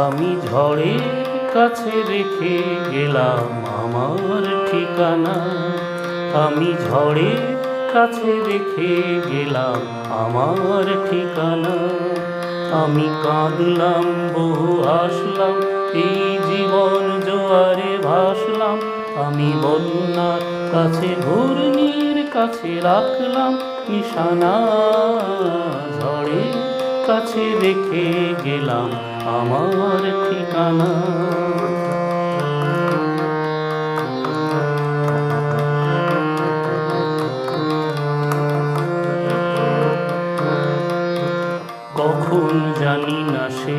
আমি ঝড়ের কাছে রেখে গেলাম আমার ঠিকানা। আমি ঝড়ের কাছে রেখে গেলাম আমার ঠিকানা। আমি কাঁদলাম বহু হাসলাম, এই জীবন জোয়ারে ভাসলাম। আমি বন্যার কাছে ঘূর্ণির কাছে রাখলাম নিশানা। ঝড়ের কাছে রেখে গেলাম আমার ঠিকানা। কখন জানি না সে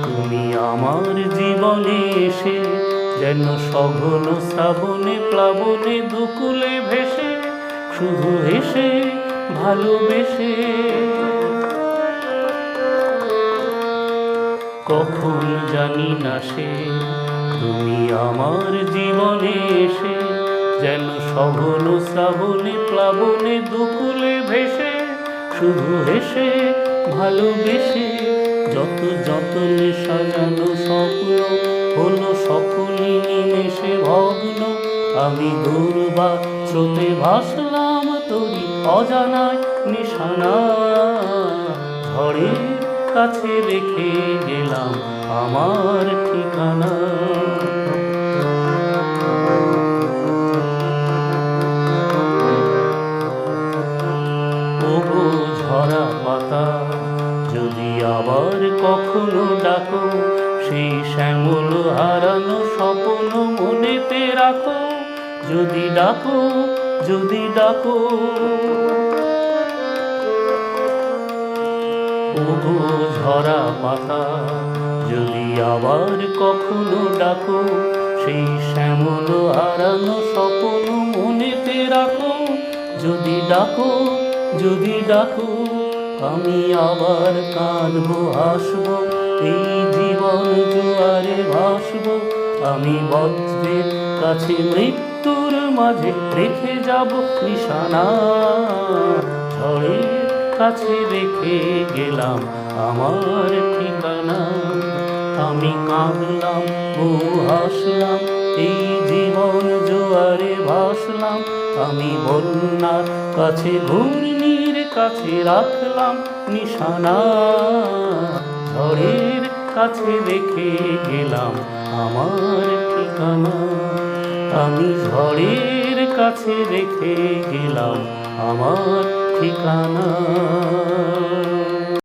তুমি আমার জীবনে এসে, যেন সঘন শ্রাবণে প্লাবনে দুকুলে ভেসে, শুধু হেসে ভালোবেসে। কখন জানি না সে তুমি আমার জীবনে এসে, যেন সঘন শ্রাবণে প্লাবনে দুকুলে ভেসে, শুধু হেসে ভালোবেসে। যত যতনে সাজানো স্বপ্ন হলো সকলই নিমেষে ভগ্ন। আমি দুর্বার স্রোতে ভাসলাম তোরি অজানায় নিশানা। ঝড়ের কাছে রেখে গেলাম আমার ঠিকানা। ওগো ঝরা পাতা, যদি আবার কখনো ডাকো, সেই শ্যামল হারানো স্বপ্ন মনেতে রাখো। যদি ডাকো, যদি ডাকো। ওগো ঝরা পাতা, যদি আবার কখনো ডাকো, সেই শ্যামল হারানো স্বপ্ন মনেতে রাখো। যদি ডাকো, যদি ডাকো। আমি আবার কাঁদবো হাসবো, এই জীবন জোয়ারে ভাসবো। আমি বজ্রের কাছে মৃত্যুর মাঝে রেখে যাব নিশানা। ঝড়ের কাছে রেখে গেলাম আমার ঠিকানা। আমি কাঁদলাম বহু হাসলাম, এই জীবন জোয়ারে ভাসলাম। আমি বন্যার কাছে ঘূর্ণির কাছে রাখলাম নিশানা। ঝড়ের কাছে রেখে গেলাম আমার ঠিকানা। আমি ঝড়ের কাছে রেখে গেলাম আমার ঠিকানা।